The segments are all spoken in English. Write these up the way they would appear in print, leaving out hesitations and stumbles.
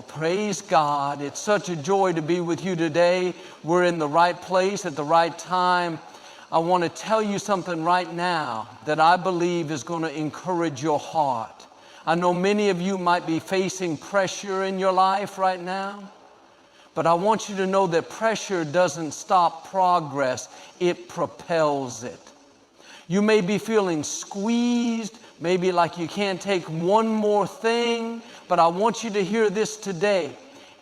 Well, praise God. It's such a joy to be with you today. We're in the right place at the right time. I want to tell you something right now that I believe is going to encourage your heart. I know many of you might be facing pressure in your life right now, but I want you to know that pressure doesn't stop progress, it propels it. You may be feeling squeezed, maybe like you can't take one more thing, but I want you to hear this today.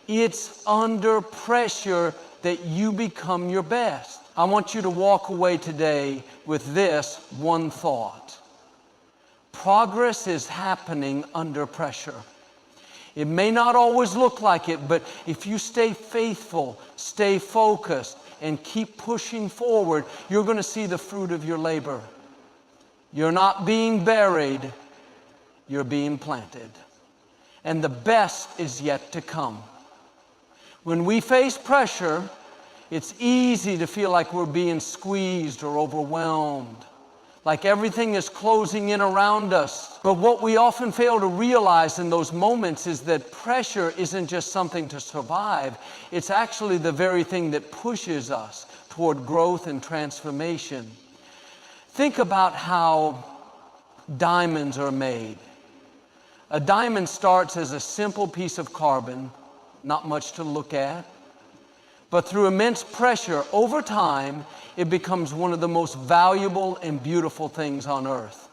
It's under pressure that you become your best. I want you to walk away today with this one thought. Progress is happening under pressure. It may not always look like it, but if you stay faithful, stay focused, and keep pushing forward, you're going to see the fruit of your labor. You're not being buried, you're being planted. And the best is yet to come. When we face pressure, it's easy to feel like we're being squeezed or overwhelmed, like everything is closing in around us. But what we often fail to realize in those moments is that pressure isn't just something to survive. It's actually the very thing that pushes us toward growth and transformation. Think about how diamonds are made. A diamond starts as a simple piece of carbon, not much to look at. But through immense pressure, over time, it becomes one of the most valuable and beautiful things on earth.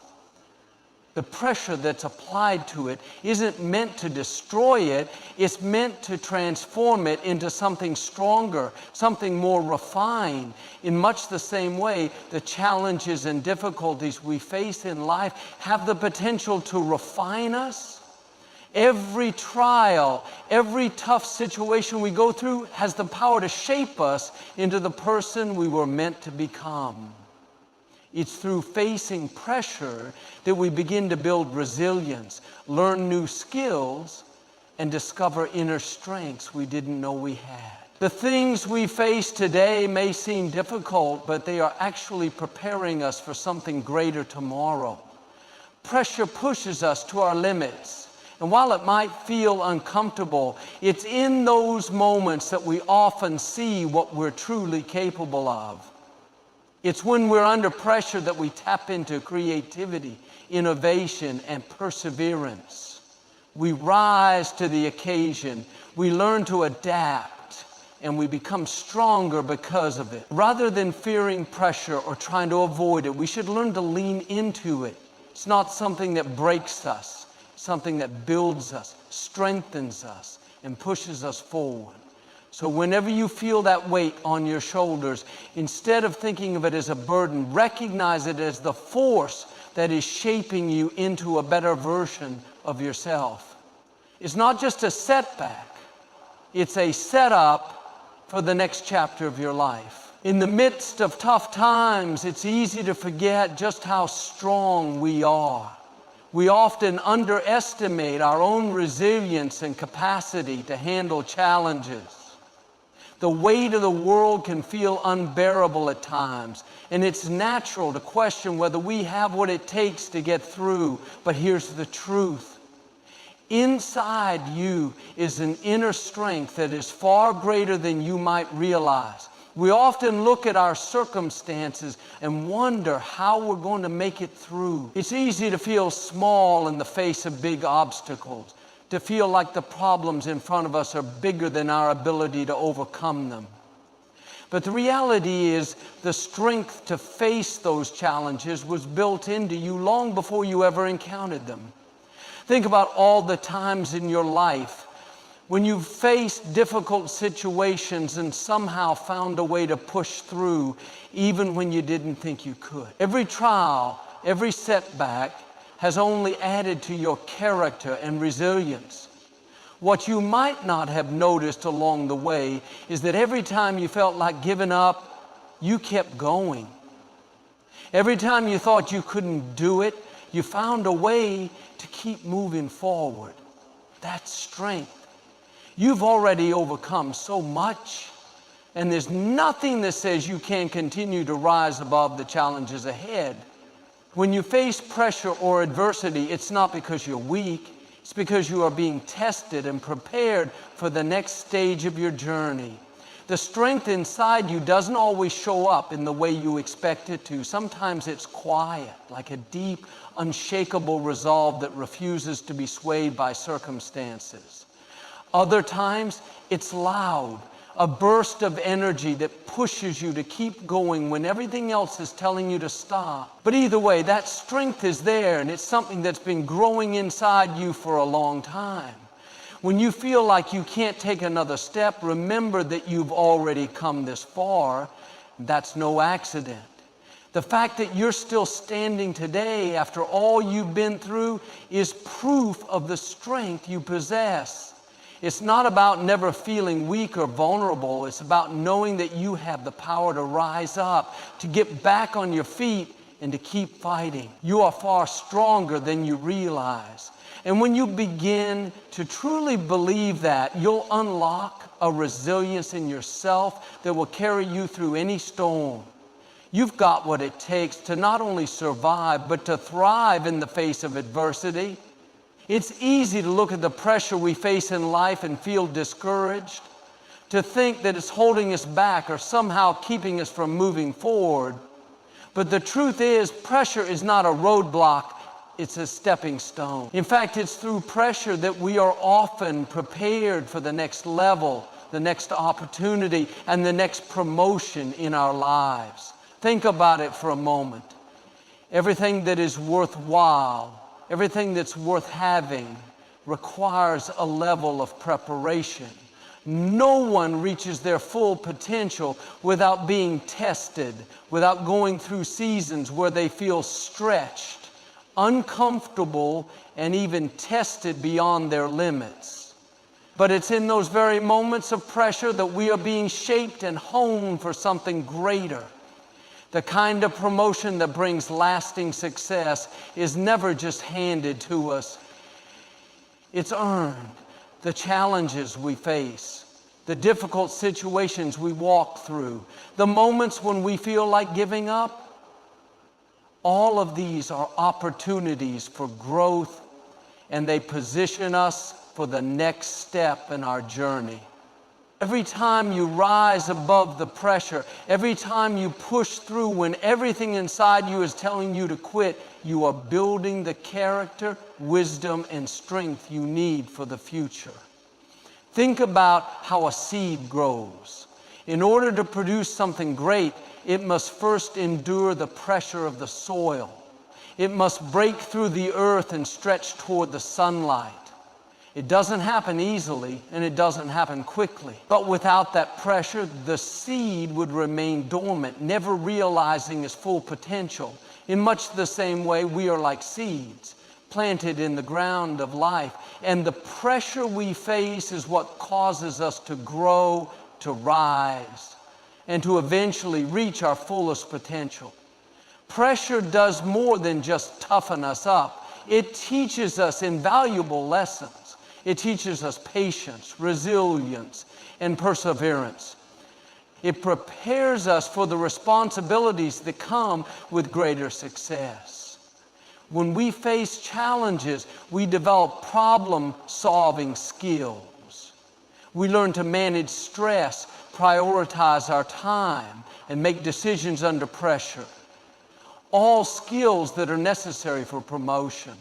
The pressure that's applied to it isn't meant to destroy it, it's meant to transform it into something stronger, something more refined. In much the same way, the challenges and difficulties we face in life have the potential to refine us. Every trial, every tough situation we go through has the power to shape us into the person we were meant to become. It's through facing pressure that we begin to build resilience, learn new skills, and discover inner strengths we didn't know we had. The things we face today may seem difficult, but they are actually preparing us for something greater tomorrow. Pressure pushes us to our limits. And while it might feel uncomfortable, it's in those moments that we often see what we're truly capable of. It's when we're under pressure that we tap into creativity, innovation, and perseverance. We rise to the occasion, we learn to adapt, and we become stronger because of it. Rather than fearing pressure or trying to avoid it, we should learn to lean into it. It's not something that breaks us, something that builds us, strengthens us, and pushes us forward. So whenever you feel that weight on your shoulders, instead of thinking of it as a burden, recognize it as the force that is shaping you into a better version of yourself. It's not just a setback, it's a setup for the next chapter of your life. In the midst of tough times, it's easy to forget just how strong we are. We often underestimate our own resilience and capacity to handle challenges. The weight of the world can feel unbearable at times, and it's natural to question whether we have what it takes to get through. But here's the truth. Inside you is an inner strength that is far greater than you might realize. We often look at our circumstances and wonder how we're going to make it through. It's easy to feel small in the face of big obstacles, to feel like the problems in front of us are bigger than our ability to overcome them. But the reality is the strength to face those challenges was built into you long before you ever encountered them. Think about all the times in your life when you've faced difficult situations and somehow found a way to push through even when you didn't think you could. Every trial, every setback has only added to your character and resilience. What you might not have noticed along the way is that every time you felt like giving up, you kept going. Every time you thought you couldn't do it, you found a way to keep moving forward. That's strength. You've already overcome so much, and there's nothing that says you can't continue to rise above the challenges ahead. When you face pressure or adversity, it's not because you're weak, It's because you are being tested and prepared for the next stage of your journey. The strength inside you doesn't always show up in the way you expect it to. Sometimes it's quiet, like a deep, unshakable resolve that refuses to be swayed by circumstances. Other times, it's loud, a burst of energy that pushes you to keep going when everything else is telling you to stop. But either way, that strength is there, and it's something that's been growing inside you for a long time. When you feel like you can't take another step, remember that you've already come this far. That's no accident. The fact that you're still standing today after all you've been through is proof of the strength you possess. It's not about never feeling weak or vulnerable. It's about knowing that you have the power to rise up, to get back on your feet, and to keep fighting. You are far stronger than you realize. And when you begin to truly believe that, you'll unlock a resilience in yourself that will carry you through any storm. You've got what it takes to not only survive, but to thrive in the face of adversity. It's easy to look at the pressure we face in life and feel discouraged, to think that it's holding us back or somehow keeping us from moving forward. But the truth is, pressure is not a roadblock. It's a stepping stone. In fact, it's through pressure that we are often prepared for the next level, the next opportunity, and the next promotion in our lives. Think about it for a moment. Everything that is worthwhile, everything that's worth having, requires a level of preparation. No one reaches their full potential without being tested, without going through seasons where they feel stretched, uncomfortable, and even tested beyond their limits. But it's in those very moments of pressure that we are being shaped and honed for something greater. The kind of promotion that brings lasting success is never just handed to us. It's earned. The challenges we face, the difficult situations we walk through, the moments when we feel like giving up, all of these are opportunities for growth, and they position us for the next step in our journey. Every time you rise above the pressure, every time you push through when everything inside you is telling you to quit, you are building the character, wisdom, and strength you need for the future. Think about how a seed grows. In order to produce something great, it must first endure the pressure of the soil. It must break through the earth and stretch toward the sunlight. It doesn't happen easily, and it doesn't happen quickly. But without that pressure, the seed would remain dormant, never realizing its full potential. In much the same way, we are like seeds planted in the ground of life, and the pressure we face is what causes us to grow, to rise, and to eventually reach our fullest potential. Pressure does more than just toughen us up. It teaches us invaluable lessons. It teaches us patience, resilience, and perseverance. It prepares us for the responsibilities that come with greater success. When we face challenges, we develop problem-solving skills. We learn to manage stress, prioritize our time, and make decisions under pressure. All skills that are necessary for promotion.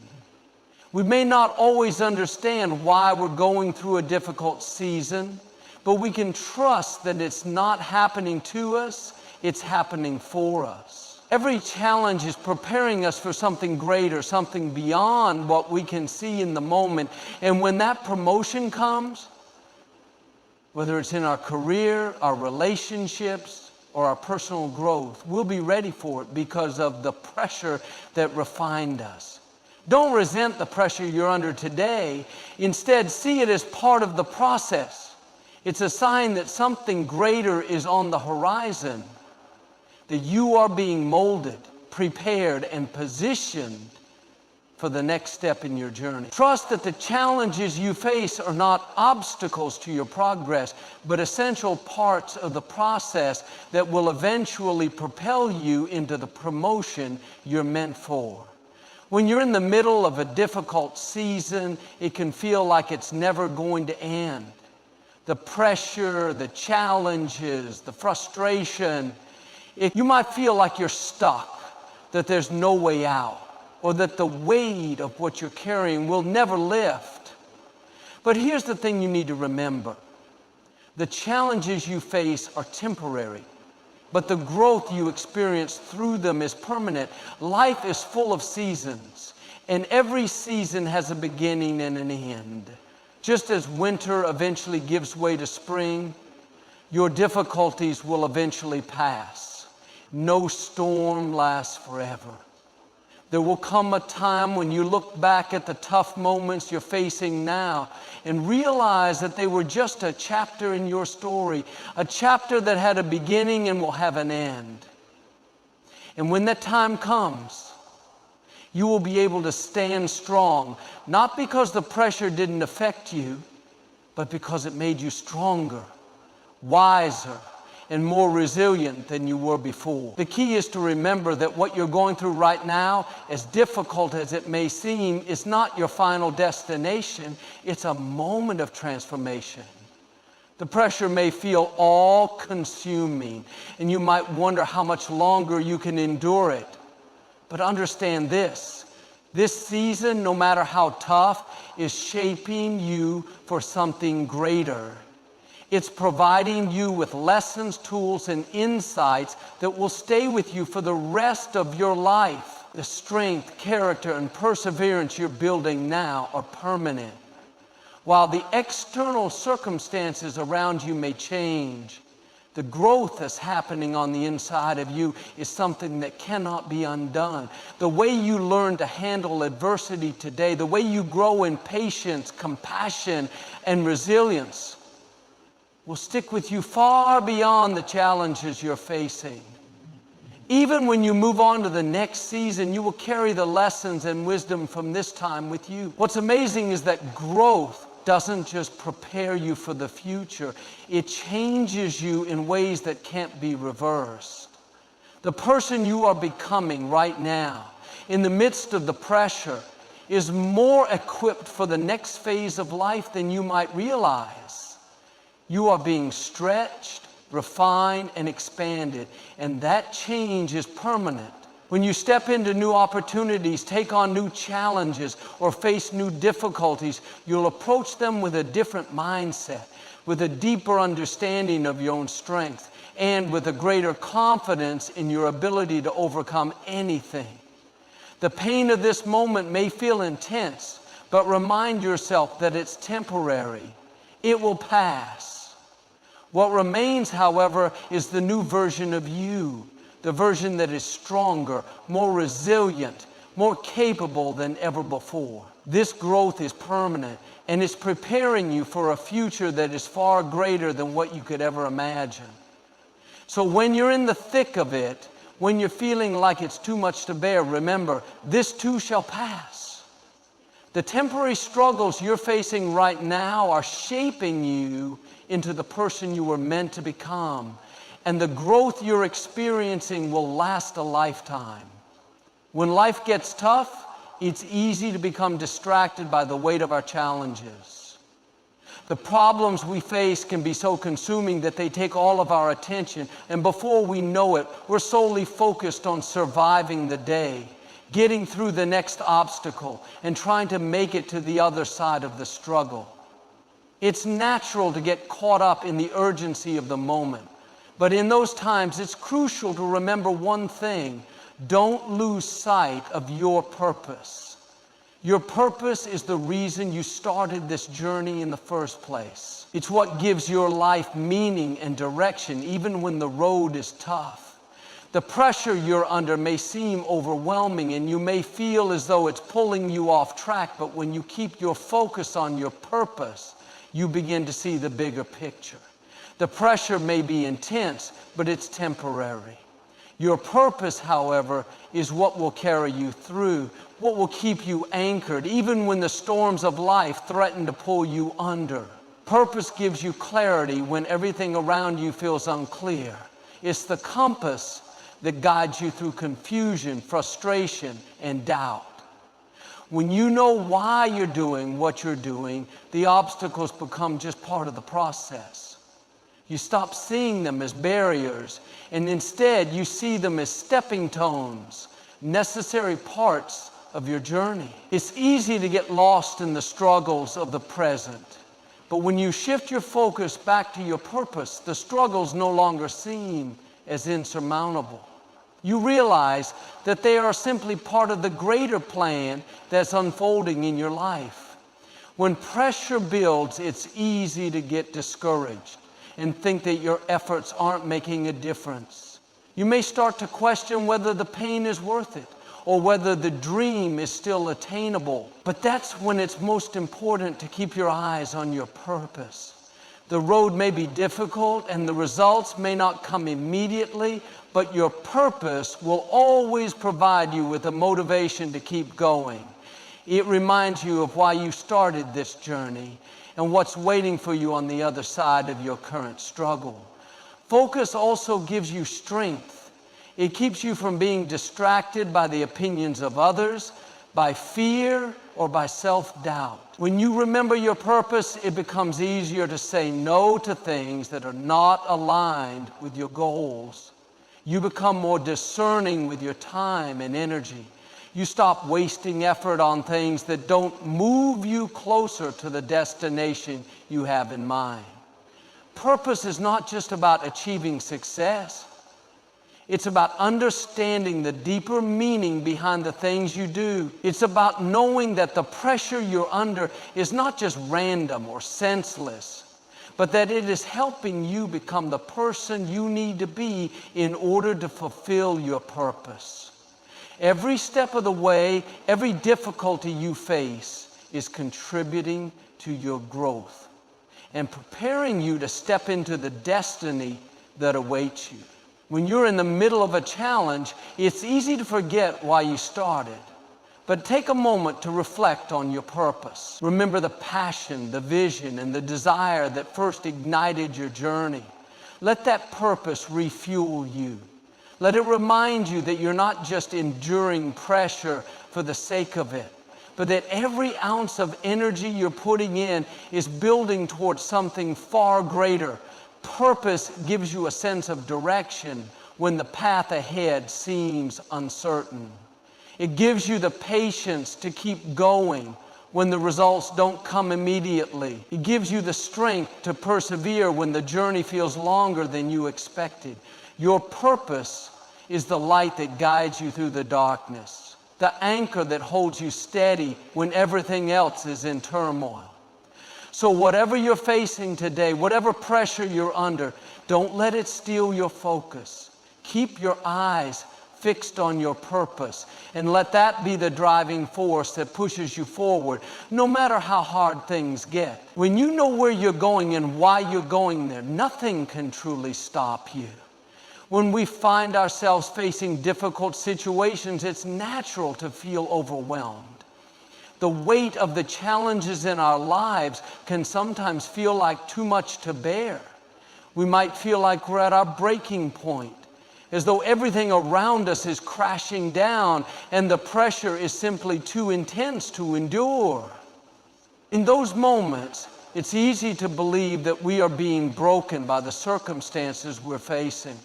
We may not always understand why we're going through a difficult season, but we can trust that it's not happening to us, it's happening for us. Every challenge is preparing us for something greater, something beyond what we can see in the moment. And when that promotion comes, whether it's in our career, our relationships, or our personal growth, we'll be ready for it because of the pressure that refined us. Don't resent the pressure you're under today. Instead, see it as part of the process. It's a sign that something greater is on the horizon, that you are being molded, prepared, and positioned for the next step in your journey. Trust that the challenges you face are not obstacles to your progress, but essential parts of the process that will eventually propel you into the promotion you're meant for. When you're in the middle of a difficult season, it can feel like it's never going to end. The pressure, the challenges, the frustration, you might feel like you're stuck, that there's no way out, or that the weight of what you're carrying will never lift. But here's the thing you need to remember. The challenges you face are temporary, but the growth you experience through them is permanent. Life is full of seasons, and every season has a beginning and an end. Just as winter eventually gives way to spring, your difficulties will eventually pass. No storm lasts forever. There will come a time when you look back at the tough moments you're facing now and realize that they were just a chapter in your story, a chapter that had a beginning and will have an end. And when that time comes, you will be able to stand strong, not because the pressure didn't affect you, but because it made you stronger, wiser, and more resilient than you were before. The key is to remember that what you're going through right now, as difficult as it may seem, is not your final destination. It's a moment of transformation. The pressure may feel all-consuming, and you might wonder how much longer you can endure it. But understand this season, no matter how tough, is shaping you for something greater. It's providing you with lessons, tools, and insights that will stay with you for the rest of your life. The strength, character, and perseverance you're building now are permanent. While the external circumstances around you may change, the growth that's happening on the inside of you is something that cannot be undone. The way you learn to handle adversity today, the way you grow in patience, compassion, and resilience will stick with you far beyond the challenges you're facing. Even when you move on to the next season, you will carry the lessons and wisdom from this time with you. What's amazing is that growth doesn't just prepare you for the future, it changes you in ways that can't be reversed. The person you are becoming right now, in the midst of the pressure, is more equipped for the next phase of life than you might realize. You are being stretched, refined, and expanded, and that change is permanent. When you step into new opportunities, take on new challenges, or face new difficulties, you'll approach them with a different mindset, with a deeper understanding of your own strength, and with a greater confidence in your ability to overcome anything. The pain of this moment may feel intense, but remind yourself that it's temporary. It will pass. What remains, however, is the new version of you, the version that is stronger, more resilient, more capable than ever before. This growth is permanent, and it's preparing you for a future that is far greater than what you could ever imagine. So when you're in the thick of it, when you're feeling like it's too much to bear, remember, this too shall pass. The temporary struggles you're facing right now are shaping you into the person you were meant to become, and the growth you're experiencing will last a lifetime. When life gets tough, it's easy to become distracted by the weight of our challenges. The problems we face can be so consuming that they take all of our attention, and before we know it, we're solely focused on surviving the day, getting through the next obstacle, and trying to make it to the other side of the struggle. It's natural to get caught up in the urgency of the moment, but in those times, it's crucial to remember one thing: don't lose sight of your purpose. Your purpose is the reason you started this journey in the first place. It's what gives your life meaning and direction, even when the road is tough. The pressure you're under may seem overwhelming, and you may feel as though it's pulling you off track, but when you keep your focus on your purpose, you begin to see the bigger picture. The pressure may be intense, but it's temporary. Your purpose, however, is what will carry you through, what will keep you anchored, even when the storms of life threaten to pull you under. Purpose gives you clarity when everything around you feels unclear. It's the compass that guides you through confusion, frustration, and doubt. When you know why you're doing what you're doing, the obstacles become just part of the process. You stop seeing them as barriers, and instead you see them as stepping stones, necessary parts of your journey. It's easy to get lost in the struggles of the present, but when you shift your focus back to your purpose, the struggles no longer seem as insurmountable. You realize that they are simply part of the greater plan that's unfolding in your life. When pressure builds, it's easy to get discouraged and think that your efforts aren't making a difference. You may start to question whether the pain is worth it or whether the dream is still attainable. But that's when it's most important to keep your eyes on your purpose. The road may be difficult and the results may not come immediately, but your purpose will always provide you with the motivation to keep going. It reminds you of why you started this journey and what's waiting for you on the other side of your current struggle. Focus also gives you strength. It keeps you from being distracted by the opinions of others, by fear, or by self-doubt. When you remember your purpose, it becomes easier to say no to things that are not aligned with your goals. You become more discerning with your time and energy. You stop wasting effort on things that don't move you closer to the destination you have in mind. Purpose is not just about achieving success. It's about understanding the deeper meaning behind the things you do. It's about knowing that the pressure you're under is not just random or senseless, but that it is helping you become the person you need to be in order to fulfill your purpose. Every step of the way, every difficulty you face is contributing to your growth and preparing you to step into the destiny that awaits you. When you're in the middle of a challenge, it's easy to forget why you started. But take a moment to reflect on your purpose. Remember the passion, the vision, and the desire that first ignited your journey. Let that purpose refuel you. Let it remind you that you're not just enduring pressure for the sake of it, but that every ounce of energy you're putting in is building towards something far greater. Purpose gives you a sense of direction when the path ahead seems uncertain. It gives you the patience to keep going when the results don't come immediately. It gives you the strength to persevere when the journey feels longer than you expected. Your purpose is the light that guides you through the darkness, the anchor that holds you steady when everything else is in turmoil. So whatever you're facing today, whatever pressure you're under, don't let it steal your focus. Keep your eyes fixed on your purpose and let that be the driving force that pushes you forward, no matter how hard things get. When you know where you're going and why you're going there, nothing can truly stop you. When we find ourselves facing difficult situations, it's natural to feel overwhelmed. The weight of the challenges in our lives can sometimes feel like too much to bear. We might feel like we're at our breaking point, as though everything around us is crashing down and the pressure is simply too intense to endure. In those moments, it's easy to believe that we are being broken by the circumstances we're facing.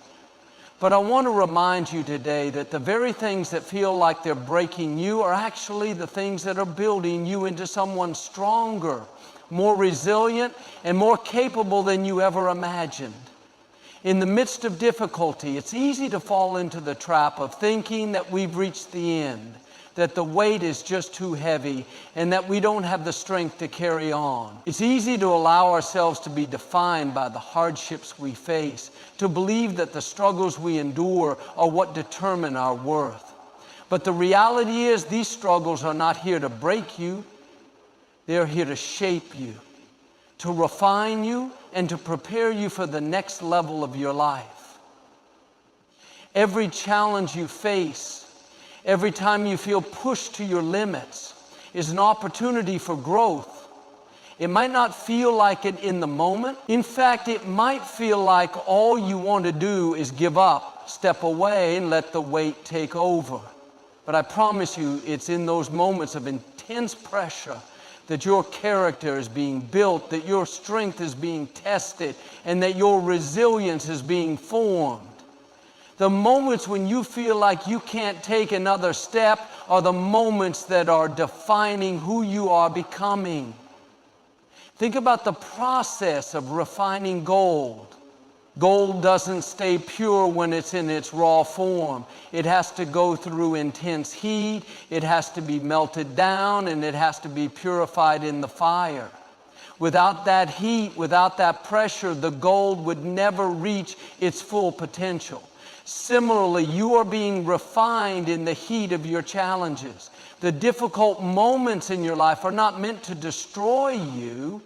But I want to remind you today that the very things that feel like they're breaking you are actually the things that are building you into someone stronger, more resilient, and more capable than you ever imagined. In the midst of difficulty, it's easy to fall into the trap of thinking that we've reached the end, that the weight is just too heavy, and that we don't have the strength to carry on. It's easy to allow ourselves to be defined by the hardships we face, to believe that the struggles we endure are what determine our worth. But the reality is, these struggles are not here to break you. They're here to shape you, to refine you, and to prepare you for the next level of your life. Every challenge you face, every time you feel pushed to your limits, is an opportunity for growth. It might not feel like it in the moment. In fact, it might feel like all you want to do is give up, step away, and let the weight take over. But I promise you, it's in those moments of intense intense pressure that your character is being built, that your strength is being tested, and that your resilience is being formed. The moments when you feel like you can't take another step are the moments that are defining who you are becoming. Think about the process of refining gold. Gold doesn't stay pure when it's in its raw form. It has to go through intense heat, it has to be melted down, and it has to be purified in the fire. Without that heat, without that pressure, the gold would never reach its full potential. Similarly, you are being refined in the heat of your challenges. The difficult moments in your life are not meant to destroy you.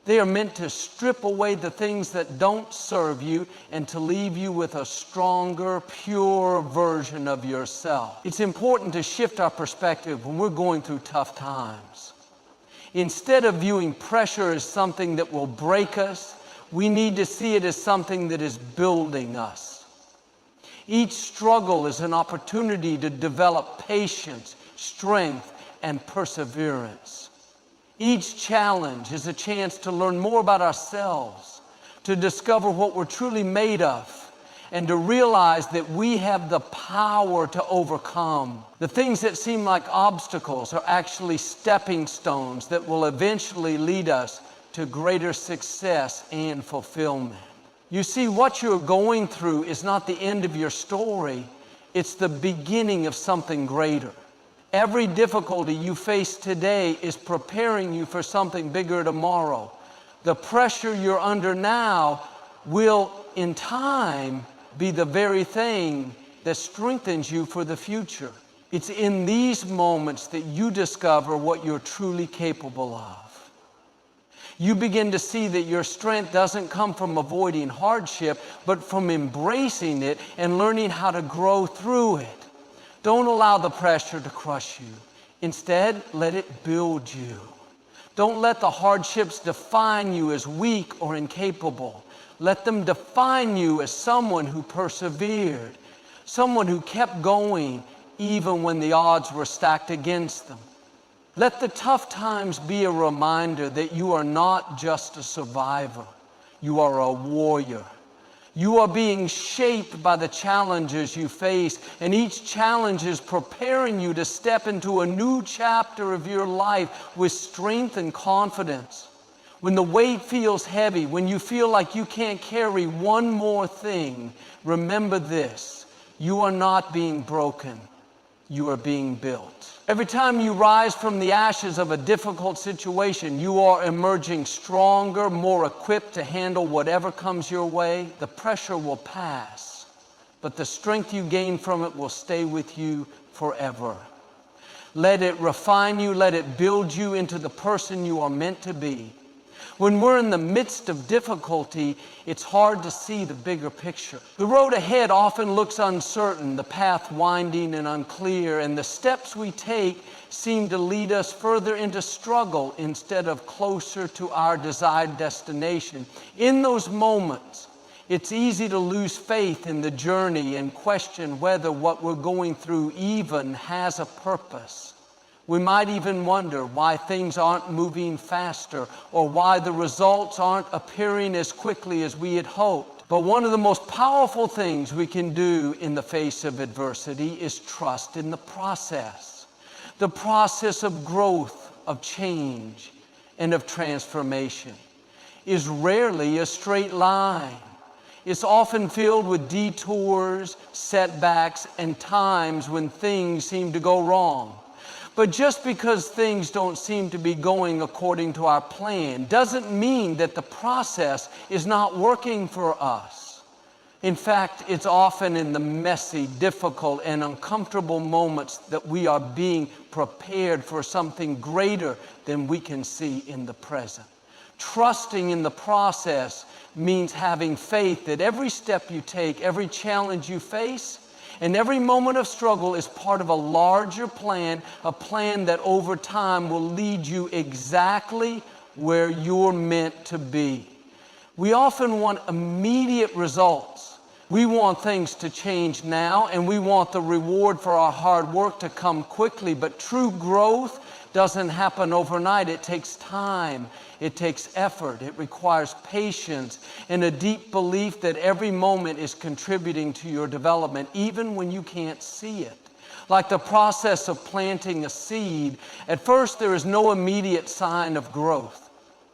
They are meant to strip away the things that don't serve you and to leave you with a stronger, pure version of yourself. It's important to shift our perspective when we're going through tough times. Instead of viewing pressure as something that will break us, we need to see it as something that is building us. Each struggle is an opportunity to develop patience, strength, and perseverance. Each challenge is a chance to learn more about ourselves, to discover what we're truly made of, and to realize that we have the power to overcome. The things that seem like obstacles are actually stepping stones that will eventually lead us to greater success and fulfillment. You see, what you're going through is not the end of your story, it's the beginning of something greater. Every difficulty you face today is preparing you for something bigger tomorrow. The pressure you're under now will, in time, be the very thing that strengthens you for the future. It's in these moments that you discover what you're truly capable of. You begin to see that your strength doesn't come from avoiding hardship, but from embracing it and learning how to grow through it. Don't allow the pressure to crush you. Instead, let it build you. Don't let the hardships define you as weak or incapable. Let them define you as someone who persevered, someone who kept going even when the odds were stacked against them. Let the tough times be a reminder that you are not just a survivor. You are a warrior. You are being shaped by the challenges you face, and each challenge is preparing you to step into a new chapter of your life with strength and confidence. When the weight feels heavy, when you feel like you can't carry one more thing, remember this: you are not being broken, you are being built. Every time you rise from the ashes of a difficult situation, you are emerging stronger, more equipped to handle whatever comes your way. The pressure will pass, but the strength you gain from it will stay with you forever. Let it refine you, let it build you into the person you are meant to be. When we're in the midst of difficulty, it's hard to see the bigger picture. The road ahead often looks uncertain, the path winding and unclear, and the steps we take seem to lead us further into struggle instead of closer to our desired destination. In those moments, it's easy to lose faith in the journey and question whether what we're going through even has a purpose. We might even wonder why things aren't moving faster or why the results aren't appearing as quickly as we had hoped. But one of the most powerful things we can do in the face of adversity is trust in the process. The process of growth, of change, and of transformation is rarely a straight line. It's often filled with detours, setbacks, and times when things seem to go wrong. But just because things don't seem to be going according to our plan doesn't mean that the process is not working for us. In fact, it's often in the messy, difficult, and uncomfortable moments that we are being prepared for something greater than we can see in the present. Trusting in the process means having faith that every step you take, every challenge you face, and every moment of struggle is part of a larger plan, a plan that over time will lead you exactly where you're meant to be. We often want immediate results. We want things to change now, and we want the reward for our hard work to come quickly. But true growth doesn't happen overnight. It takes time. It takes effort. It requires patience and a deep belief that every moment is contributing to your development, even when you can't see it. Like the process of planting a seed, at first there is no immediate sign of growth.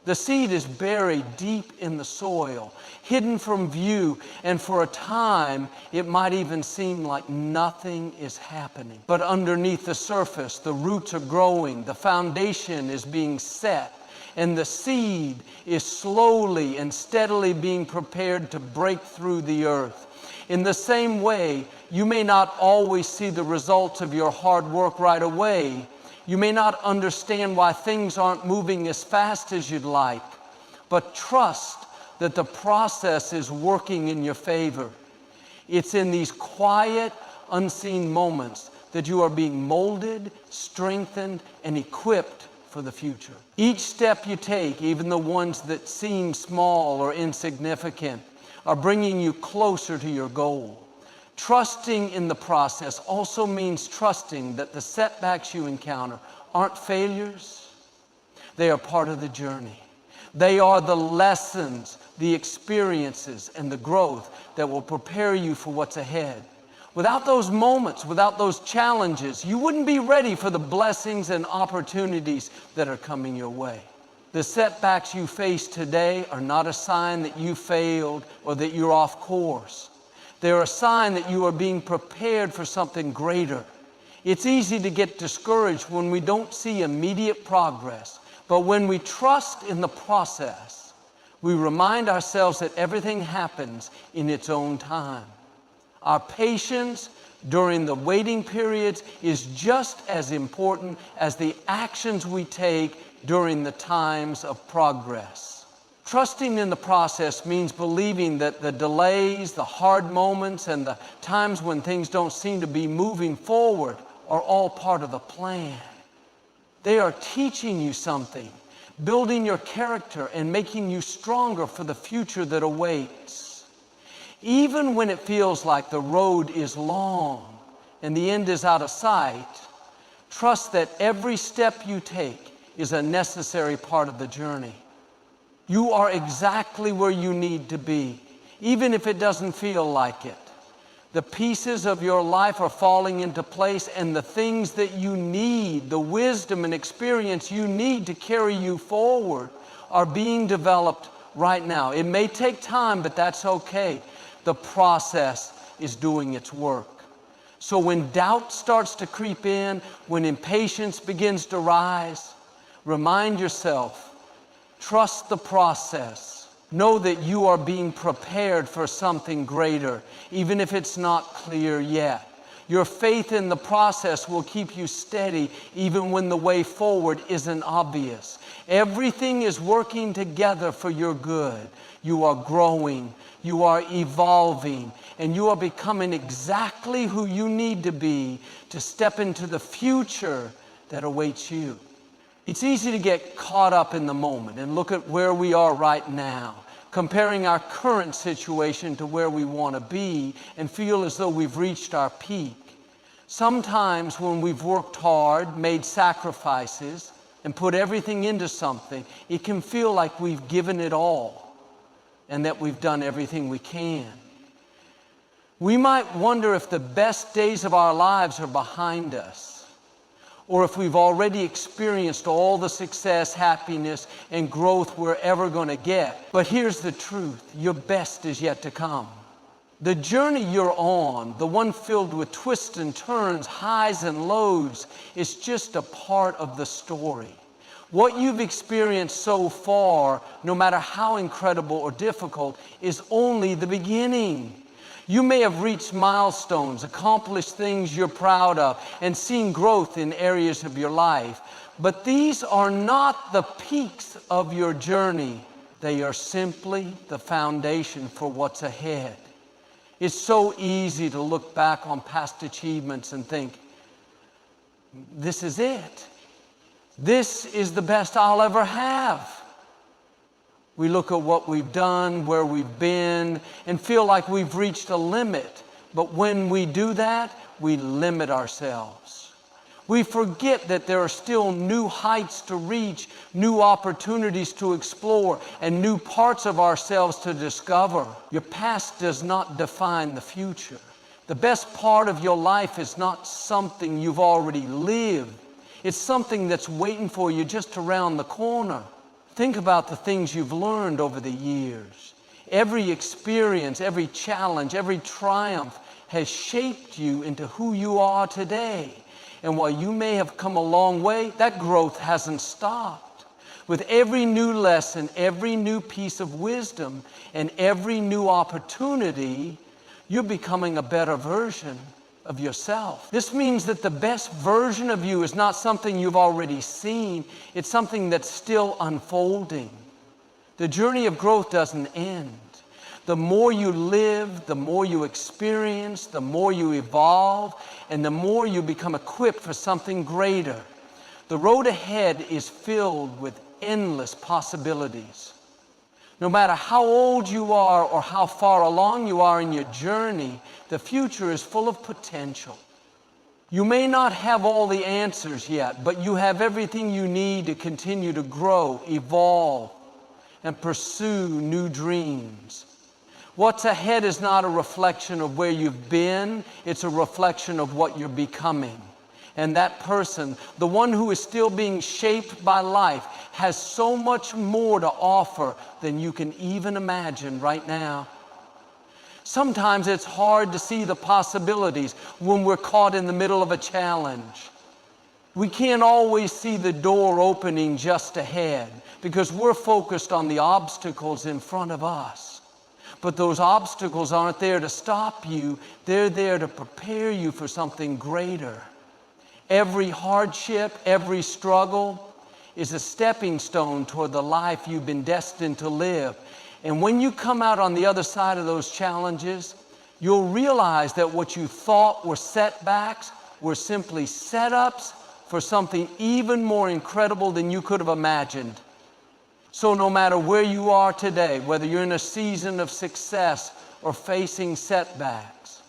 The seed is buried deep in the soil, hidden from view, and for a time it might even seem like nothing is happening. But underneath the surface, the roots are growing, the foundation is being set, and the seed is slowly and steadily being prepared to break through the earth. In the same way, you may not always see the results of your hard work right away. You may not understand why things aren't moving as fast as you'd like, but trust that the process is working in your favor. It's in these quiet, unseen moments that you are being molded, strengthened, and equipped for the future. Each step you take, even the ones that seem small or insignificant, are bringing you closer to your goal. Trusting in the process also means trusting that the setbacks you encounter aren't failures. They are part of the journey. They are the lessons, the experiences, and the growth that will prepare you for what's ahead. Without those moments, without those challenges, you wouldn't be ready for the blessings and opportunities that are coming your way. The setbacks you face today are not a sign that you failed or that you're off course. They're a sign that you are being prepared for something greater. It's easy to get discouraged when we don't see immediate progress, but when we trust in the process, we remind ourselves that everything happens in its own time. Our patience during the waiting periods is just as important as the actions we take during the times of progress. Trusting in the process means believing that the delays, the hard moments, and the times when things don't seem to be moving forward are all part of the plan. They are teaching you something, building your character, and making you stronger for the future that awaits. Even when it feels like the road is long and the end is out of sight, trust that every step you take is a necessary part of the journey. You are exactly where you need to be, even if it doesn't feel like it. The pieces of your life are falling into place, and the things that you need, the wisdom and experience you need to carry you forward, are being developed right now. It may take time, but that's okay. The process is doing its work. So when doubt starts to creep in, when impatience begins to rise, remind yourself, trust the process. Know that you are being prepared for something greater, even if it's not clear yet. Your faith in the process will keep you steady even when the way forward isn't obvious. Everything is working together for your good. You are growing, you are evolving, and you are becoming exactly who you need to be to step into the future that awaits you. It's easy to get caught up in the moment and look at where we are right now, comparing our current situation to where we want to be and feel as though we've reached our peak. Sometimes when we've worked hard, made sacrifices, and put everything into something, it can feel like we've given it all and that we've done everything we can. We might wonder if the best days of our lives are behind us, or if we've already experienced all the success, happiness, and growth we're ever going to get. But here's the truth, your best is yet to come. The journey you're on, the one filled with twists and turns, highs and lows, is just a part of the story. What you've experienced so far, no matter how incredible or difficult, is only the beginning. You may have reached milestones, accomplished things you're proud of, and seen growth in areas of your life. But these are not the peaks of your journey. They are simply the foundation for what's ahead. It's so easy to look back on past achievements and think, this is it. This is the best I'll ever have. We look at what we've done, where we've been, and feel like we've reached a limit. But when we do that, we limit ourselves. We forget that there are still new heights to reach, new opportunities to explore, and new parts of ourselves to discover. Your past does not define the future. The best part of your life is not something you've already lived. It's something that's waiting for you just around the corner. Think about the things you've learned over the years. Every experience, every challenge, every triumph has shaped you into who you are today. And while you may have come a long way, that growth hasn't stopped. With every new lesson, every new piece of wisdom, and every new opportunity, you're becoming a better version of yourself. This means that the best version of you is not something you've already seen. It's something that's still unfolding. The journey of growth doesn't end. The more you live, the more you experience, the more you evolve, and the more you become equipped for something greater. The road ahead is filled with endless possibilities. No matter how old you are or how far along you are in your journey, the future is full of potential. You may not have all the answers yet, but you have everything you need to continue to grow, evolve, and pursue new dreams. What's ahead is not a reflection of where you've been, it's a reflection of what you're becoming. And that person, the one who is still being shaped by life, has so much more to offer than you can even imagine right now. Sometimes it's hard to see the possibilities when we're caught in the middle of a challenge. We can't always see the door opening just ahead because we're focused on the obstacles in front of us. But those obstacles aren't there to stop you, they're there to prepare you for something greater. Every hardship, every struggle is a stepping stone toward the life you've been destined to live. And when you come out on the other side of those challenges, you'll realize that what you thought were setbacks were simply setups for something even more incredible than you could have imagined. So no matter where you are today, whether you're in a season of success or facing setbacks,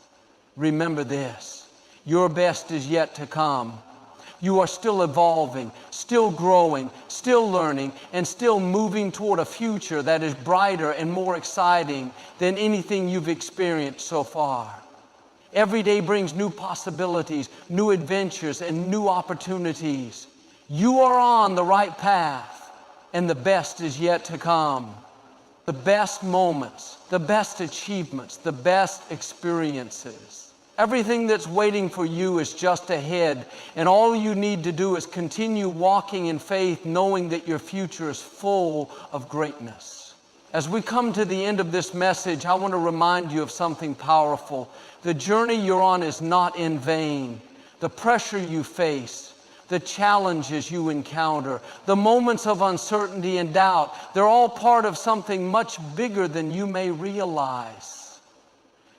remember this. Your best is yet to come. You are still evolving, still growing, still learning, and still moving toward a future that is brighter and more exciting than anything you've experienced so far. Every day brings new possibilities, new adventures, and new opportunities. You are on the right path, and the best is yet to come. The best moments, the best achievements, the best experiences. Everything that's waiting for you is just ahead, and all you need to do is continue walking in faith, knowing that your future is full of greatness. As we come to the end of this message, I want to remind you of something powerful. The journey you're on is not in vain. The pressure you face, the challenges you encounter, the moments of uncertainty and doubt, they're all part of something much bigger than you may realize.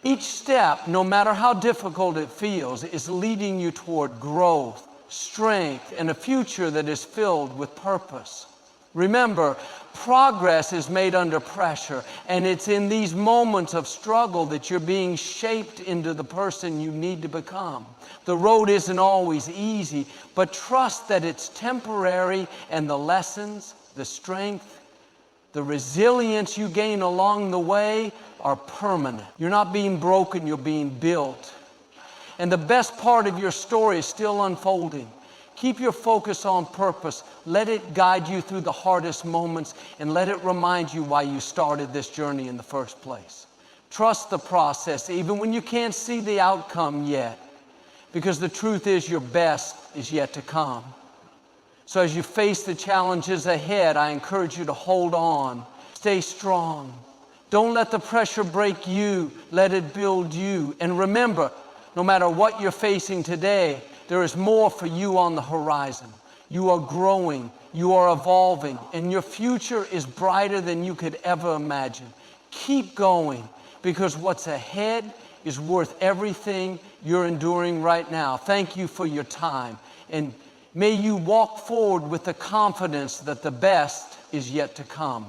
Each step, no matter how difficult it feels, is leading you toward growth, strength, and a future that is filled with purpose. Remember, progress is made under pressure, and it's in these moments of struggle that you're being shaped into the person you need to become. The road isn't always easy, but trust that it's temporary, and the lessons, the strength, the resilience you gain along the way are permanent. You're not being broken, you're being built. And the best part of your story is still unfolding. Keep your focus on purpose. Let it guide you through the hardest moments, and let it remind you why you started this journey in the first place. Trust the process, even when you can't see the outcome yet, because the truth is your best is yet to come. So as you face the challenges ahead, I encourage you to hold on, stay strong. Don't let the pressure break you, let it build you. And remember, no matter what you're facing today, there is more for you on the horizon. You are growing, you are evolving, and your future is brighter than you could ever imagine. Keep going, because what's ahead is worth everything you're enduring right now. Thank you for your time, and may you walk forward with the confidence that the best is yet to come.